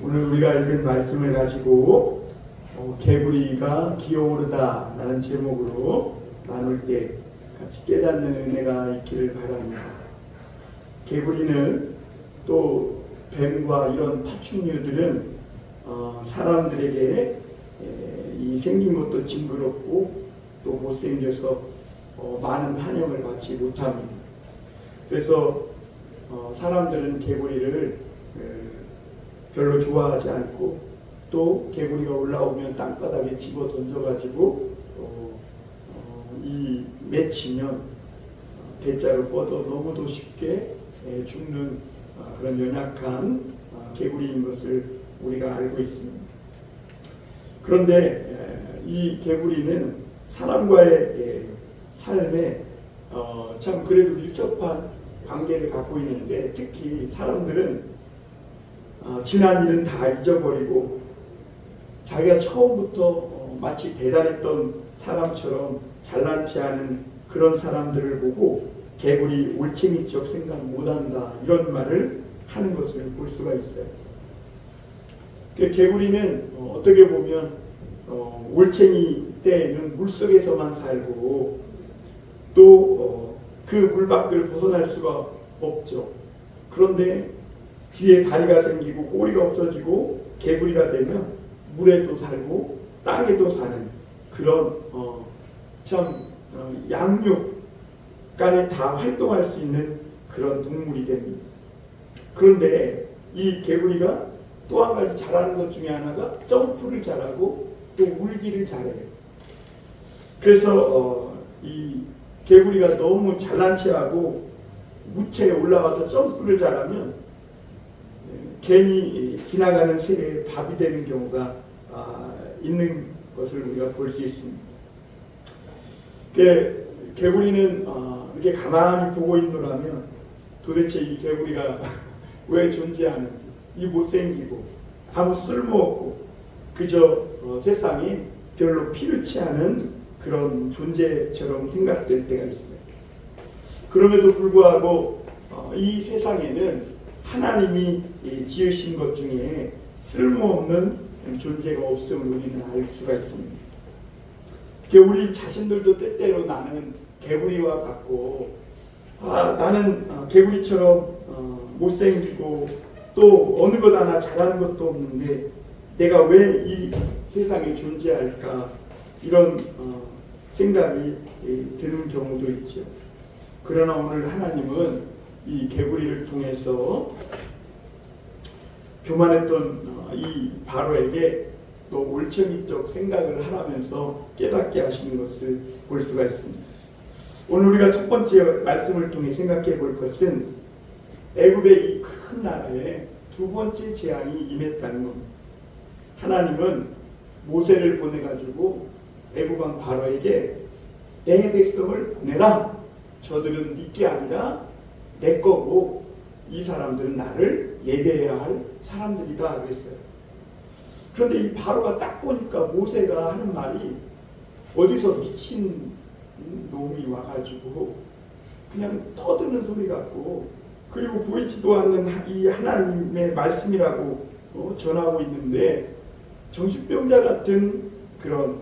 오늘 우리가 읽은 말씀을 가지고 개구리가 기어오르다 라는 제목으로 나눌 때 같이 깨닫는 은혜가 있기를 바랍니다. 개구리는 또 뱀과 이런 파충류들은 사람들에게 이 생긴 것도 징그럽고 또 못생겨서 많은 환영을 받지 못합니다. 그래서 사람들은 개구리를 별로 좋아하지 않고 또 개구리가 올라오면 땅바닥에 집어 던져가지고 이 맺히면 대자로 뻗어 너무도 쉽게 죽는 그런 연약한 개구리인 것을 우리가 알고 있습니다. 그런데 이 개구리는 사람과의 삶에 참 그래도 밀접한 관계를 갖고 있는데, 특히 사람들은 지난 일은 다 잊어버리고 자기가 처음부터 마치 대단했던 사람처럼 잘난치 않은 그런 사람들을 보고 개구리 올챙이적 생각 못한다 이런 말을 하는 것을 볼 수가 있어요. 개구리는 어떻게 보면 올챙이 때에는 물속에서만 살고 또 그 물 밖을 벗어날 수가 없죠. 그런데 뒤에 다리가 생기고 꼬리가 없어지고 개구리가 되면 물에도 살고 땅에도 사는 그런 양육간에 다 활동할 수 있는 그런 동물이 됩니다. 그런데 이 개구리가 또 한 가지 잘하는 것 중에 하나가 점프를 잘하고 또 울기를 잘해요. 그래서 이 개구리가 너무 잘난치하고 무채에 올라와서 점프를 잘하면 괜히 지나가는 새에 밥이 되는 경우가 있는 것을 우리가 볼 수 있습니다. 개구리는 이렇게 가만히 보고 있노라면 도대체 이 개구리가 왜 존재하는지, 이 못생기고 아무 쓸모없고 그저 세상에 별로 필요치 않은 그런 존재처럼 생각될 때가 있어요. 그럼에도 불구하고 이 세상에는 하나님이 지으신 것 중에 쓸모없는 존재가 없음을 우리는 알 수가 있습니다. 우리 자신들도 때때로 나는 개구리와 같고 나는 개구리처럼 못생기고 또 어느 것 하나 잘하는 것도 없는데 내가 왜 이 세상에 존재할까 이런 생각이 드는 경우도 있죠. 그러나 오늘 하나님은 이 개구리를 통해서 교만했던 이 바로에게 또 올챙이적 생각을 하라면서 깨닫게 하시는 것을 볼 수가 있습니다. 오늘 우리가 첫 번째 말씀을 통해 생각해 볼 것은 애굽의 이 큰 나라에 두 번째 재앙이 임했다는 겁니다. 하나님은 모세를 보내가지고 애굽 왕 바로에게 내 백성을 보내라. 저들은 네게 아니라 내 거고 이 사람들은 나를 예배해야 할 사람들이다 그랬어요. 그런데 이 바로가 딱 보니까 모세가 하는 말이 어디서 미친 놈이 와가지고 그냥 떠드는 소리 같고, 그리고 보이지도 않는 이 하나님의 말씀이라고 전하고 있는데 정신병자 같은 그런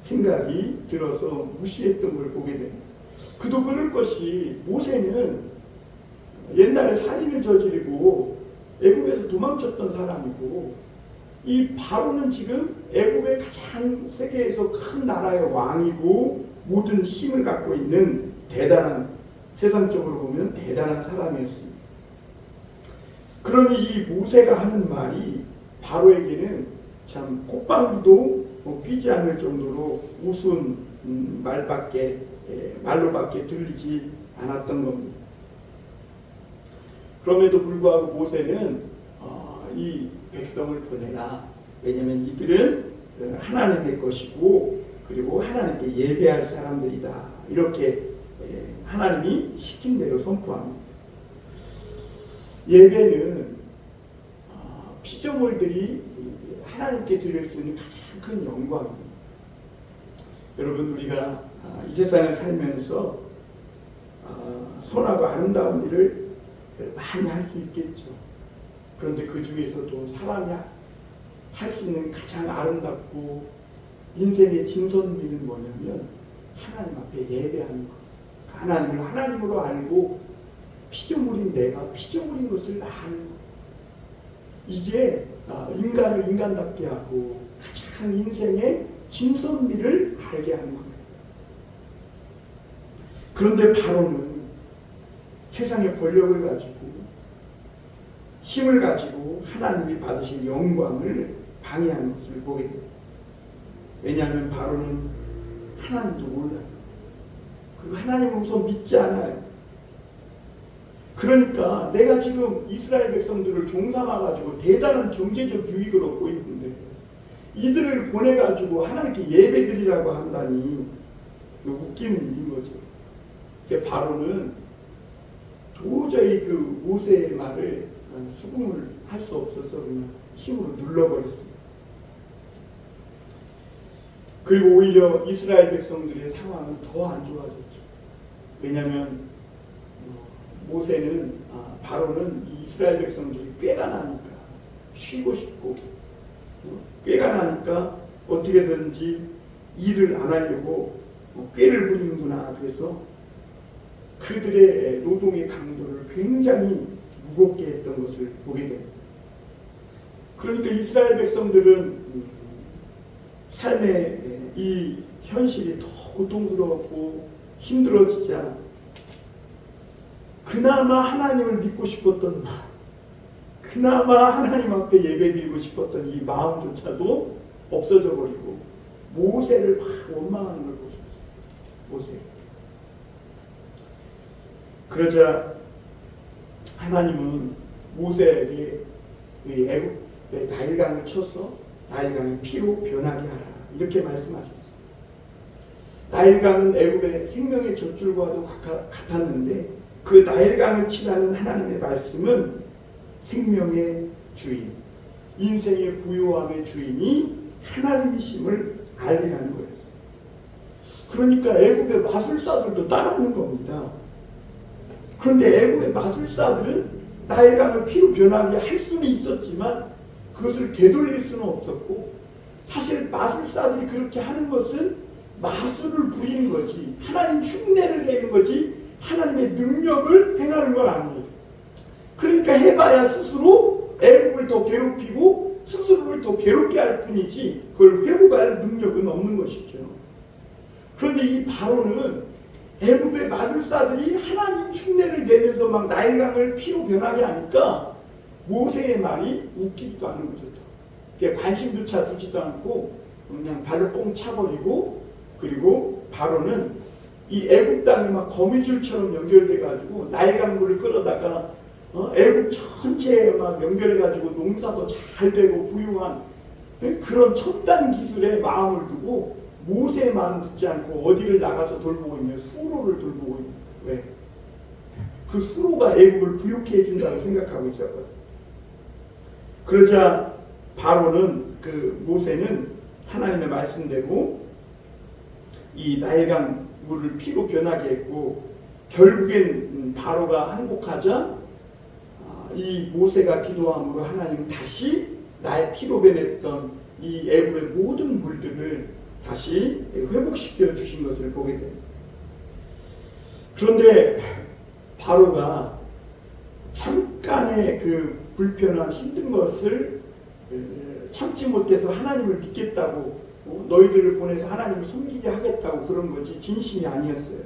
생각이 들어서 무시했던 걸 보게 됩니다. 그도 그럴 것이 모세는 옛날에 살인을 저지르고 애굽에서 도망쳤던 사람이고, 이 바로는 지금 애굽의 가장 세계에서 큰 나라의 왕이고 모든 힘을 갖고 있는 대단한, 세상적으로 보면 대단한 사람이었습니다. 그러니 이 모세가 하는 말이 바로에게는 참 콧방귀도 끼지 않을 정도로 우스운 말로밖에 들리지 않았던 겁니다. 그럼에도 불구하고 모세는 이 백성을 보내라. 왜냐하면 이들은 하나님의 것이고 그리고 하나님께 예배할 사람들이다. 이렇게 하나님이 시킨 대로 선포합니다. 예배는 피조물들이 하나님께 드릴 수 있는 가장 큰 영광입니다. 여러분, 우리가 이 세상을 살면서 선하고 아름다운 일을 많이 할 수 있겠죠. 그런데 그 중에서도 사람이 할 수 있는 가장 아름답고 인생의 진선미는 뭐냐면 하나님 앞에 예배하는 것. 하나님을 하나님으로 알고 피조물인 내가 피조물인 것을 아는 것. 이게 인간을 인간답게 하고 가장 인생의 진선미를 알게 하는 거예요. 그런데 바로는 세상의 권력을 가지고 힘을 가지고 하나님이 받으신 영광을 방해하는 것을 보게 됩니다. 왜냐하면 바로는 하나님도 몰라요. 그리고 하나님을 우선 믿지 않아요. 그러니까 내가 지금 이스라엘 백성들을 종삼아가지고 대단한 경제적 유익을 얻고 있는데 이들을 보내가지고 하나님께 예배드리라고 한다니 웃기는 일인 거죠. 바로는 도저히 그 모세의 말을 수긍을 할 수 없어서 그냥 힘으로 눌러버렸습니다. 그리고 오히려 이스라엘 백성들의 상황은 더 안 좋아졌죠. 왜냐하면 모세는 바로는 이스라엘 백성들이 꾀가 나니까 쉬고 싶고 꾀가 나니까 어떻게든지 일을 안 하려고 꾀를 부리는구나. 그래서 그들의 노동의 강도를 굉장히 무겁게 했던 것을 보게 됩니다. 그러니까 이스라엘 백성들은 삶의 이 현실이 더 고통스러웠고 힘들어지자 그나마 하나님을 믿고 싶었던 마음, 그나마 하나님 앞에 예배드리고 싶었던 이 마음조차도 없어져 버리고 모세를 막 원망하는 걸 보셨어요. 모세. 그러자 하나님은 모세에게 애굽의 나일강을 쳐서 나일강이 피로 변하게 하라 이렇게 말씀하셨어요. 나일강은 애굽의 생명의 젖줄과도 같았는데 그 나일강을 치라는 하나님의 말씀은 생명의 주인, 인생의 부요함의 주인이 하나님이심을 알리라는 거였어요. 그러니까 애굽의 마술사들도 따라하는 겁니다. 그런데 애굽의 마술사들은 나일강을 피로 변하게 할 수는 있었지만 그것을 되돌릴 수는 없었고 사실 마술사들이 그렇게 하는 것은 마술을 부리는 거지 하나님 흉내를 내는 거지 하나님의 능력을 행하는 건 아니에요. 그러니까 해봐야 스스로 애굽을 더 괴롭히고 스스로를 더 괴롭게 할 뿐이지 그걸 회복할 능력은 없는 것이죠. 그런데 이 바로는 애굽의 마술사들이 하나님 흉내를 내면서 막 나일강을 피로 변하게 하니까 모세의 말이 웃기지도 않는 거죠. 관심조차 두지도 않고 그냥 발을 뽕 차버리고 그리고 바로는 이 애굽 땅이 막 거미줄처럼 연결돼가지고 나일강물을 끌어다가 애굽 전체에 막 연결해가지고 농사도 잘 되고 부유한 그런 첨단 기술에 마음을 두고 모세의 말은 듣지 않고 어디를 나가서 돌보고 있냐? 수로를 돌보고 있냐? 왜? 그 수로가 애굽을 부유케 해준다고 생각하고 있었거든. 그러자 바로는 그 모세는 하나님의 말씀대로 이 나일강 물을 피로 변하게 했고 결국엔 바로가 항복하자 이 모세가 기도함으로 하나님은 다시 나의 피로 변했던 이 애굽의 모든 물들을 다시 회복시켜 주신 것을 보게 됩니다. 그런데 바로가 잠깐의 그 불편한 힘든 것을 참지 못해서 하나님을 믿겠다고 너희들을 보내서 하나님을 섬기게 하겠다고 그런 거지 진심이 아니었어요.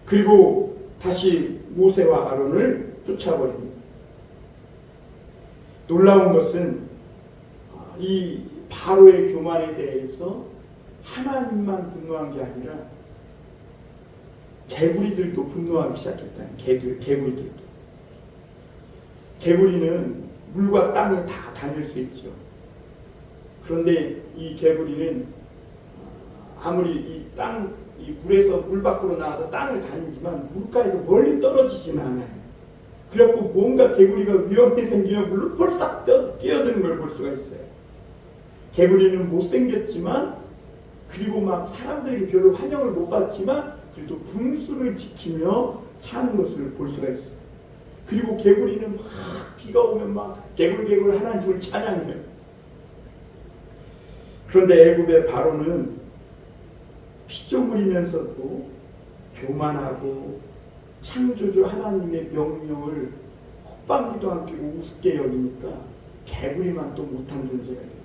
그리고 다시 모세와 아론을 쫓아버립니다. 놀라운 것은 이 바로의 교만에 대해서 하나님만 분노한 게 아니라 개구리들도 분노하기 시작했다는 개구리들도. 개구리는 물과 땅에 다 다닐 수 있죠. 그런데 이 개구리는 아무리 이 물에서 물 밖으로 나와서 땅을 다니지만 물가에서 멀리 떨어지지는 않아요. 그래갖고 뭔가 개구리가 위험이 생기면 물로 펄싹 뛰어드는 걸 볼 수가 있어요. 개구리는 못생겼지만 그리고 막 사람들에게 별로 환영을 못 받지만 그래도 분수를 지키며 사는 것을 볼 수가 있어요. 그리고 개구리는 막 비가 오면 막 개굴개굴 하나님을 찬양해요. 그런데 애굽의 바로는 피조물이면서도 교만하고 창조주 하나님의 명령을 콧방귀도 안 끼고 우습게 여기니까 개구리만 또 못한 존재가 돼요.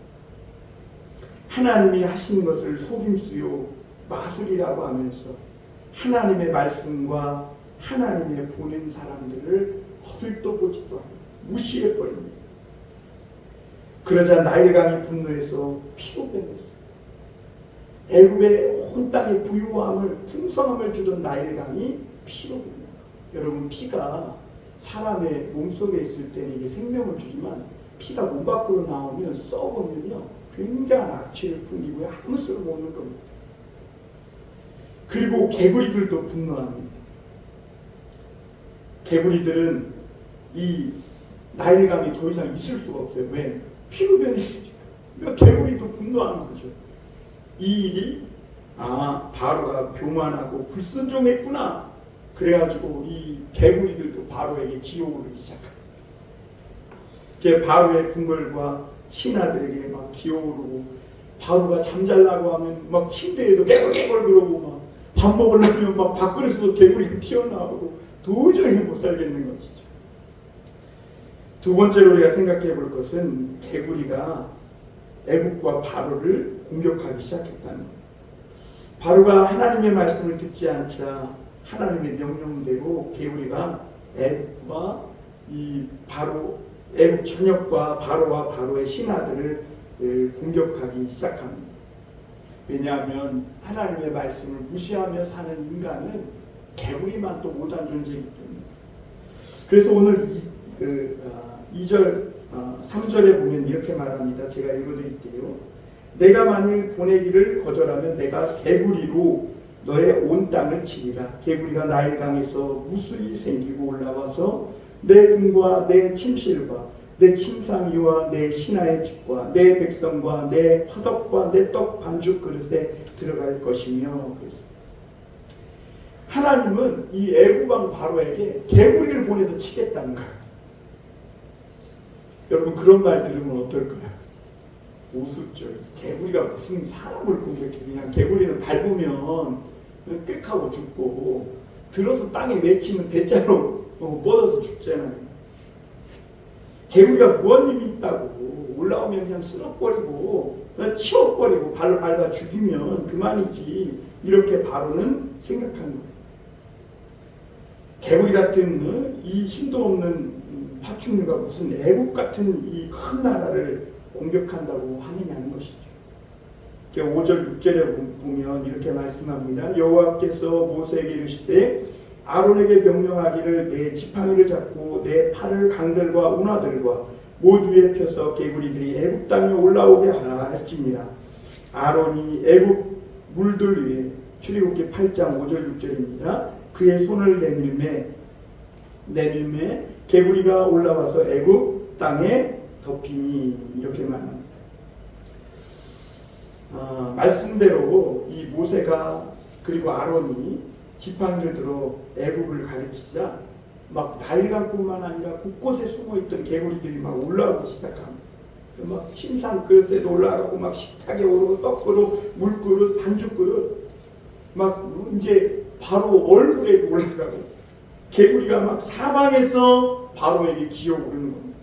하나님이 하신 것을 속임수요 마술이라고 하면서 하나님의 말씀과 하나님의 보낸 사람들을 거들떠보지도 않고 무시해버립니다. 그러자 나일강이 분노해서 피로 변했어요. 애굽의 온 땅의 부유함을 풍성함을 주던 나일강이 피로 변해요. 여러분, 피가 사람의 몸속에 있을 때는 이게 생명을 주지만 피가 몸 밖으로 나오면 썩으면요 굉장한 악취를 풍기고 아무 쓸모 없는 겁니다. 그리고 개구리들도 분노합니다. 개구리들은 이 나일강이 더 이상 있을 수가 없어요. 왜? 피로 변했으니까. 그러니까 개구리도 분노하는 거죠. 이 일이 바로가 교만하고 불순종했구나. 그래가지고 이 개구리들도 바로에게 기어오르기 시작합니다. 바로의 궁궐과 신하들에게 막 기어오르고 바로가 잠잘라고 하면 막 침대에서 개굴개굴 그러고 막 밥 먹으려면 막 밥그릇에서 개구리가 튀어나오고 도저히 못 살겠는 것이죠. 두 번째로 우리가 생각해 볼 것은 개구리가 애굽과 바로를 공격하기 시작했다는 것. 바로가 하나님의 말씀을 듣지 않자 하나님의 명령대로 개구리가 애굽과 이 바로 애굽 전역과 바로와 바로의 신하들을 공격하기 시작합니다. 왜냐하면 하나님의 말씀을 무시하며 사는 인간은 개구리만 또 못한 존재이기 때문에. 그래서 오늘 2절 3절에 보면 이렇게 말합니다. 제가 읽어드릴게요. 내가 만일 보내기를 거절하면 내가 개구리로 너의 온 땅을 치리라. 개구리가 나일강에서 무술이 생기고 올라와서 내 궁과 내 침실과 내 침상이와 내 신하의 집과 내 백성과 내 화덕과 내 떡 반죽 그릇에 들어갈 것이며. 하나님은 이 애굽왕 바로에게 개구리를 보내서 치겠다는 거예요. 여러분, 그런 말 들으면 어떨까요? 우습죠. 개구리가 무슨 사람을 공격해. 그냥 개구리는 밟으면 꽥하고 죽고 들어서 땅에 맺히면 대자로 뻗어서 죽잖아요. 개구리가 무언 힘이 있다고. 올라오면 그냥 쓸어버리고 그냥 치워버리고 발로 밟아 죽이면 그만이지. 이렇게 바로는 생각한 거예요. 개구리 같은 이 힘도 없는 파충류가 무슨 애국 같은 이 큰 나라를 공격한다고 하느냐는 것이죠. 5절 6절에 보면 이렇게 말씀합니다. 여호와께서 모세에게 이르시되 아론에게 명령하기를 내 지팡이를 잡고 내 팔을 강들과 운하들과 모두에 펴서 개구리들이 애굽 땅에 올라오게 하라 할지니라. 아론이 애굽 물들 위에 출애굽기 8장 5절 6절입니다. 그의 손을 내밀매 개구리가 올라와서 애굽 땅에 덮이니. 이렇게 말합니다. 말씀대로 이 모세가 그리고 아론이 지팡이를 들어 애굽을 가리키자 막 나일강뿐만 아니라 곳곳에 숨어있던 개구리들이 막 올라오기 시작합니다. 막 침상 그릇에도 올라가고 막 식탁에 오르고 떡그릇, 물그릇, 반죽그릇 막 이제 바로 얼굴에도 올라가고 개구리가 막 사방에서 바로에게 기어오르는 겁니다.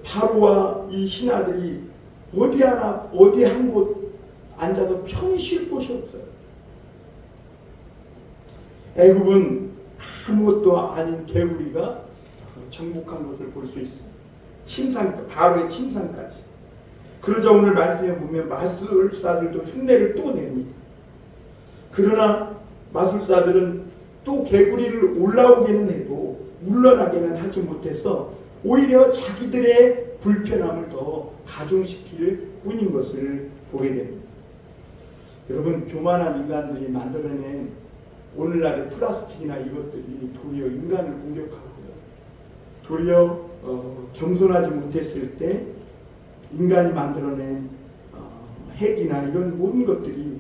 바로와 이 신하들이 어디 한 곳 앉아서 편히 쉴 곳이 없어요. 애굽은 아무것도 아닌 개구리가 정복한 것을 볼 수 있습니다. 바로의 침상까지. 그러자 오늘 말씀에 보면 마술사들도 흉내를 또 냅니다. 그러나 마술사들은 또 개구리를 올라오게는 해도 물러나게는 하지 못해서 오히려 자기들의 불편함을 더 가중시킬 뿐인 것을 보게 됩니다. 여러분, 교만한 인간들이 만들어낸 오늘날의 플라스틱이나 이것들이 도리어 인간을 공격하고요. 도리어 겸손하지 못했을 때 인간이 만들어낸 핵이나 이런 모든 것들이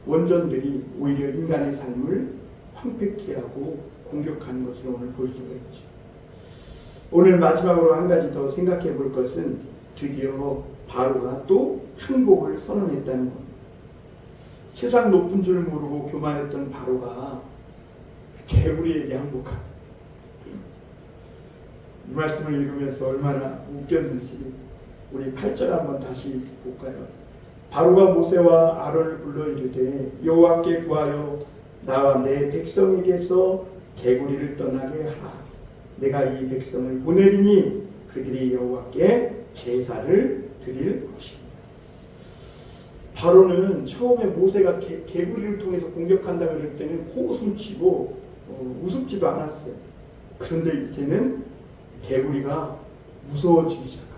원전들이 오히려 인간의 삶을 황폐케 하고 공격하는 것을 오늘 볼 수가 있죠. 오늘 마지막으로 한 가지 더 생각해 볼 것은 드디어 바로가 또 항복을 선언했다는 겁니다. 세상 높은 줄 모르고 교만했던 바로가 개구리에게 항복합니다. 이 말씀을 읽으면서 얼마나 웃겼는지 우리 8절 한번 다시 볼까요? 바로가 모세와 아론을 불러 이르되 여호와께 구하여 나와 내 백성에게서 개구리를 떠나게 하라. 내가 이 백성을 보내리니 그들이 여호와께 제사를 드릴 것이니라. 바로는 처음에 모세가 개구리를 통해서 공격한다 그럴 때는 호웃음치고 우습지도 않았어요. 그런데 이제는 개구리가 무서워지기 시작합니다.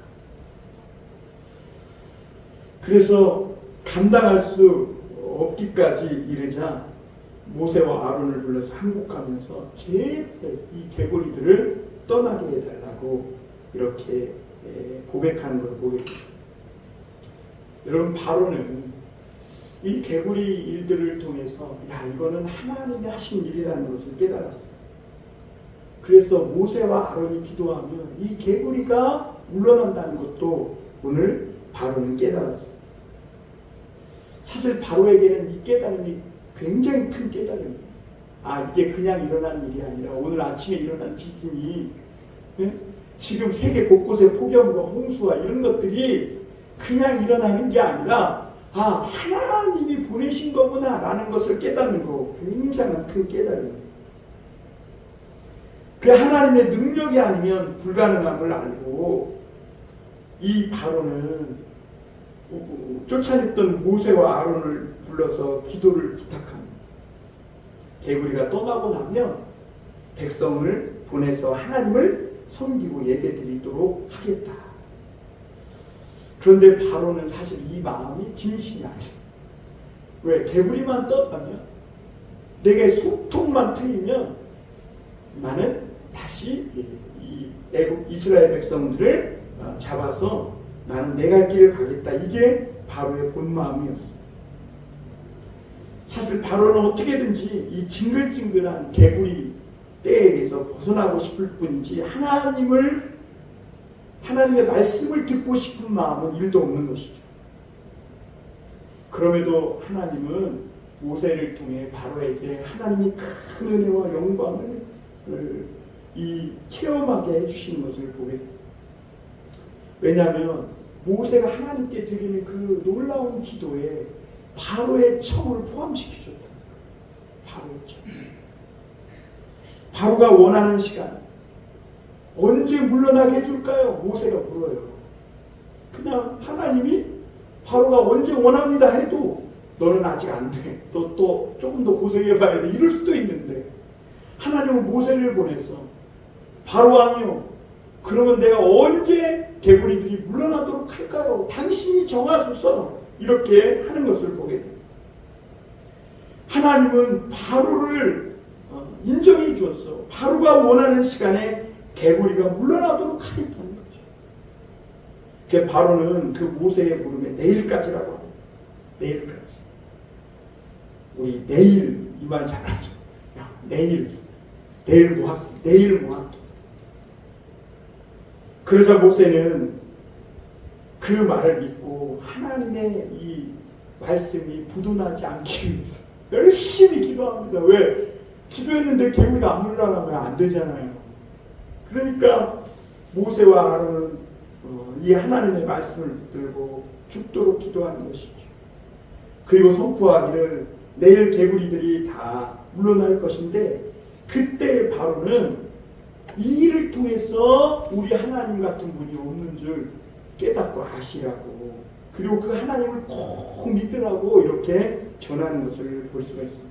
그래서 감당할 수 없기까지 이르자 모세와 아론을 불러서 항복하면서 제발 이 개구리들을 떠나게 해달라고 이렇게 고백하는 걸 보게 됩니다. 여러분, 바로는 이 개구리 일들을 통해서 이거는 하나님이 하신 일이라는 것을 깨달았어요. 그래서 모세와 아론이 기도하면 이 개구리가 물러난다는 것도 오늘 바로는 깨달았어요. 사실 바로에게는 이 깨달음이 굉장히 큰 깨달음이에요. 이게 그냥 일어난 일이 아니라 오늘 아침에 일어난 지진이 지금 세계 곳곳의 폭염과 홍수와 이런 것들이 그냥 일어나는 게 아니라 하나님이 보내신 거구나 라는 것을 깨닫는 거, 굉장한 큰 깨달음이에요. 그 하나님의 능력이 아니면 불가능함을 알고 이 바로는 쫓아냈던 모세와 아론을 불러서 기도를 부탁합니다. 개구리가 떠나고 나면 백성을 보내서 하나님을 섬기고 예배드리도록 하겠다. 그런데 바로는 사실 이 마음이 진심이 아니에요. 왜? 개구리만 떠나면, 내게 숨통만 트이면 나는 다시 이 이스라엘 백성들을 잡아서 나는 내 갈 길을 가겠다. 이게 바로의 본 마음이었어요. 사실 바로는 어떻게든지 이 징글징글한 개구리 떼에게서 벗어나고 싶을 뿐이지 하나님의 말씀을 듣고 싶은 마음은 1도 없는 것이죠. 그럼에도 하나님은 모세를 통해 바로에게 하나님이 큰 은혜와 영광을 체험하게 해주시는 것을 보게 됩니다. 왜냐하면 모세가 하나님께 드리는 그 놀라운 기도에 바로의 청을 포함시켜줬다. 바로의 청. 바로가 원하는 시간 언제 물러나게 해줄까요? 모세가 물어요. 그냥 하나님이 바로가 언제 원합니다 해도 너는 아직 안 돼. 너 또 조금 더 고생해봐야 돼. 이럴 수도 있는데 하나님은 모세를 보내서 바로 왕이요, 그러면 내가 언제 개구리들이 물러나도록 할까요? 당신이 정하소서. 이렇게 하는 것을 보게 됩니다. 하나님은 바로를 인정해 주었어. 바로가 원하는 시간에 개구리가 물러나도록 하겠다는 거죠. 그 바로는 그 모세의 물음에 내일까지라고 합니다. 내일까지. 우리 내일 이 말 잘하죠. 내일 뭐 할게. 내일 뭐 할게. 그래서 모세는 그 말을 믿고 하나님의 이 말씀이 부도나지 않기 위해서 열심히 기도합니다. 왜? 기도했는데 개구리가 안 물러나면 안 되잖아요. 그러니까 모세와 아론은 이 하나님의 말씀을 붙들고 죽도록 기도하는 것이죠. 그리고 선포하기를 내일 개구리들이 다 물러날 것인데 그때 바로는 이 일을 통해서 우리 하나님 같은 분이 없는 줄 깨닫고 아시라고, 그리고 그 하나님을 꼭 믿으라고 이렇게 전하는 것을 볼 수가 있습니다.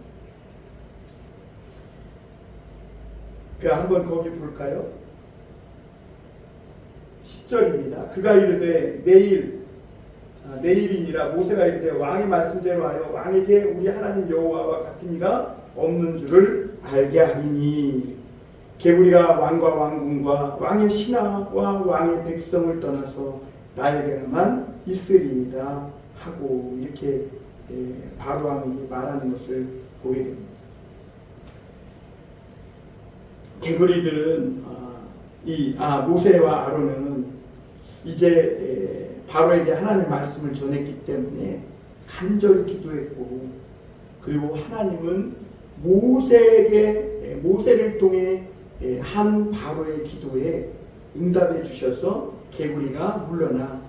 한번 거기 볼까요? 10절입니다. 그가 이르되 내일이니라. 모세가 이르되 왕의 말씀대로 하여 왕에게 우리 하나님 여호와와 같은 이가 없는 줄을 알게 하리니 개구리가 왕과 왕궁과 왕의 신하와 왕의 백성을 떠나서 날개만 있으리이다 하고 이렇게 바로 왕이 말하는 것을 보게 됩니다. 개구리들은 모세와 아론은 이제 바로에게 하나님의 말씀을 전했기 때문에 간절히 기도했고, 그리고 하나님은 모세를 통해 한 바로의 기도에 응답해 주셔서 개구리가 물러나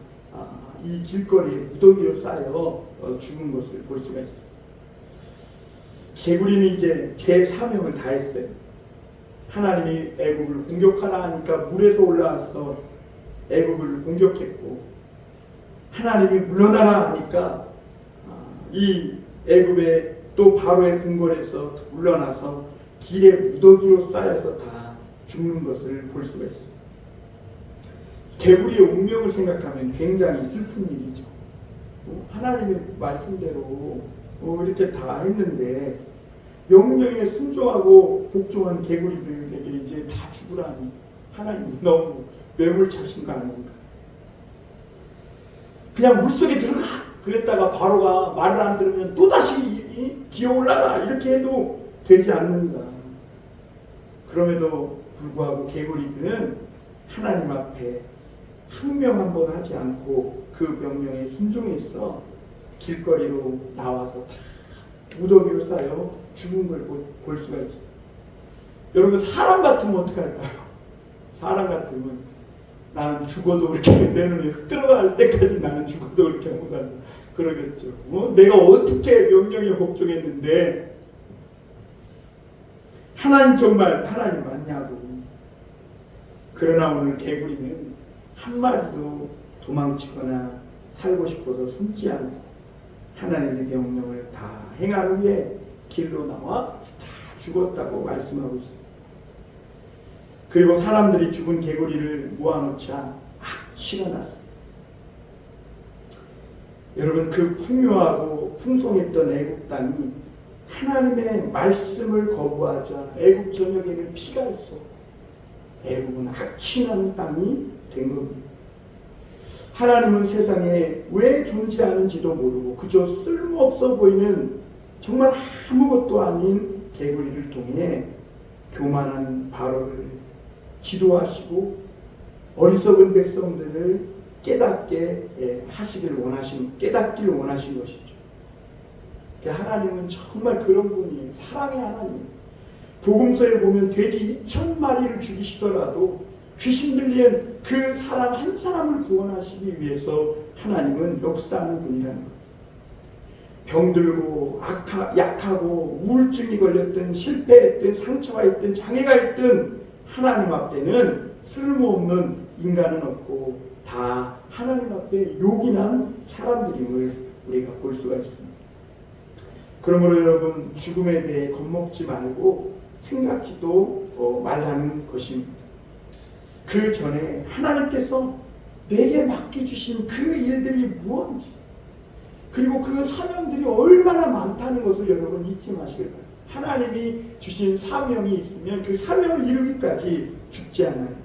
이 길거리에 무더기로 쌓여 죽은 것을 볼 수가 있어요. 개구리는 이제 제 사명을 다했어요. 하나님이 애굽을 공격하라 하니까 물에서 올라와서 애굽을 공격했고, 하나님이 물러나라 하니까 이 애굽의 또 바로의 궁궐에서 물러나서 길에 무더기로 쌓여서 다 죽는 것을 볼 수가 있어요. 개구리의 운명을 생각하면 굉장히 슬픈 일이죠. 하나님의 말씀대로 이렇게 다 했는데 명령에 순종하고 복종한 개구리들에게 이제 다 죽으라니, 하나님 너무 매몰차신 거 아닌가. 그냥 물속에 들어가 그랬다가 바로가 말을 안 들으면 또다시 기어 올라가 이렇게 해도 되지 않는다. 그럼에도 불구하고 개구리들은 하나님 앞에 항명 한 번 하지 않고 그 명령에 순종해서 길거리로 나와서 다 무더기로 쌓여 죽은 걸 볼 수가 있어요. 여러분, 사람 같으면 어떻게 할까요? 사람 같으면 나는 죽어도 그렇게 내 눈에 흙 들어갈 때까지 나는 죽어도 그렇게 못한다 그러겠죠. 내가 어떻게 명령에 복종했는데 하나님 정말 하나님 맞냐고. 그러나 오늘 개구리는 한마디도 도망치거나 살고 싶어서 숨지 않고 하나님의 명령을 다 행한 후에 길로 나와 다 죽었다고 말씀하고 있습니다. 그리고 사람들이 죽은 개구리를 모아놓자 악취가 났습니다. 여러분, 그 풍요하고 풍성했던 애굽 땅이 하나님의 말씀을 거부하자 애굽 전역에는 피가 있어 애굽은 악취나는 땅이 된 겁니다. 하나님은 세상에 왜 존재하는지도 모르고 그저 쓸모없어 보이는 정말 아무것도 아닌 개구리를 통해 교만한 바로를 지도하시고 어리석은 백성들을 깨닫게 깨닫기를 원하신 것이죠. 하나님은 정말 그런 분이에요. 사랑의 하나님. 복음서에 보면 돼지 2,000마리를 죽이시더라도 귀신 들린 그 사람 한 사람을 구원하시기 위해서 하나님은 역사하는 분이라는 거죠. 병들고 약하고 우울증이 걸렸든 실패했든 상처가 있든 장애가 있든 하나님 앞에는 쓸모없는 인간은 없고 다 하나님 앞에 요긴한 사람들임을 우리가 볼 수가 있습니다. 그러므로 여러분, 죽음에 대해 겁먹지 말고 생각지도 말라는 것입니다. 그 전에 하나님께서 내게 맡겨주신 그 일들이 무엇인지, 그리고 그 사명들이 얼마나 많다는 것을 여러분 잊지 마시길 바랍니다. 하나님이 주신 사명이 있으면 그 사명을 이루기까지 죽지 않아요.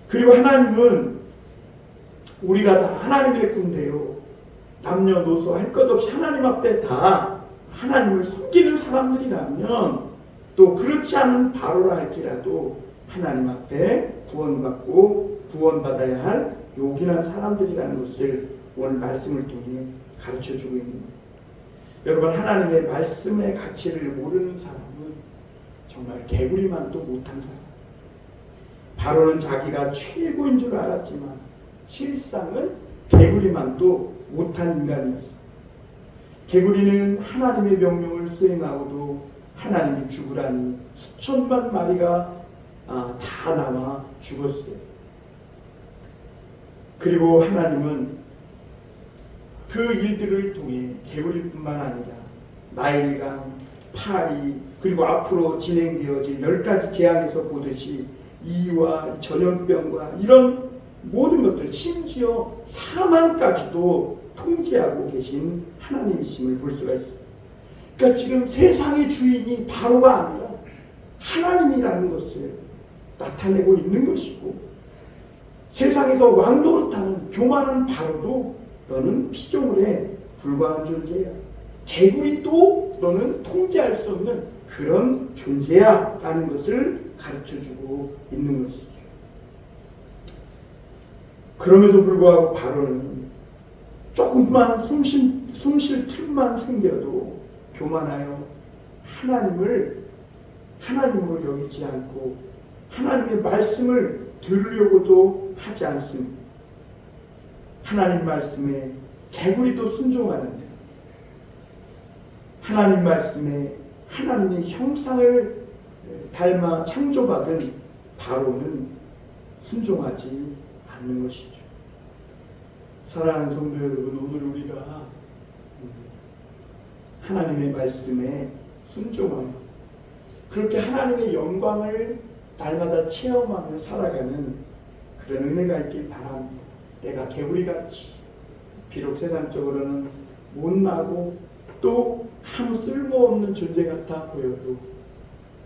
그리고 하나님은 우리가 다 하나님의 군대요, 남녀노소 할 것 없이 하나님 앞에 다 하나님을 섬기는 사람들이라면, 또 그렇지 않은 바로라 할지라도 하나님 앞에 구원받고 구원받아야 할 요긴한 사람들이라는 것을 오늘 말씀을 통해 가르쳐주고 있는 거예요. 여러분, 하나님의 말씀의 가치를 모르는 사람은 정말 개구리만도 못한 사람. 바로는 자기가 최고인 줄 알았지만 실상은 개구리만도 못한 인간이었어요. 개구리는 하나님의 명령을 수행하고도 하나님이 죽으라니 수천만 마리가 다 나와 죽었어요. 그리고 하나님은 그 일들을 통해 개구리뿐만 아니라 나일강, 파리, 그리고 앞으로 진행되어질 10가지 재앙에서 보듯이 이와 전염병과 이런 모든 것들, 심지어 사망까지도 통제하고 계신 하나님이심을 볼 수가 있어요. 그러니까 지금 세상의 주인이 바로가 아니라 하나님이라는 것을 나타내고 있는 것이고, 세상에서 왕노릇하는 교만한 바로도 너는 피조물에 불과한 존재야. 개구리도 너는 통제할 수 없는 그런 존재야 라는 것을 가르쳐주고 있는 것이죠. 그럼에도 불구하고 바로는 조금만 숨쉴 틈만 생겨도 교만하여 하나님으로 여기지 않고 하나님의 말씀을 들으려고도 하지 않습니다. 하나님 말씀에 개구리도 순종하는데 하나님 말씀에 하나님의 형상을 닮아 창조받은 바로는 순종하지 않는 것이죠. 사랑하는 성도 여러분, 오늘 우리가 하나님의 말씀에 순종하며 그렇게 하나님의 영광을 날마다 체험하며 살아가는 그런 은혜가 있길 바랍니다. 내가 개구리같이 비록 세상적으로는 못나고 또 아무 쓸모없는 존재 같아 보여도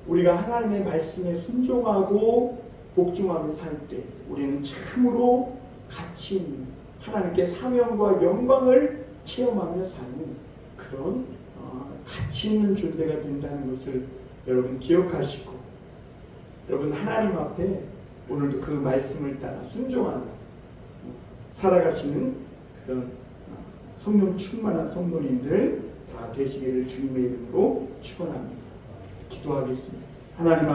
우리가 하나님의 말씀에 순종하고 복종하며 살 때 우리는 참으로 가치 있는 하나님께 사명과 영광을 체험하며 사는 그런 가치 있는 존재가 된다는 것을 여러분 기억하시고, 여러분 하나님 앞에 오늘도 그 말씀을 따라 순종하는 살아가시는 그런 성령 충만한 성도님들 다 되시기를 주님의 이름으로 축원합니다. 기도하겠습니다. 하나님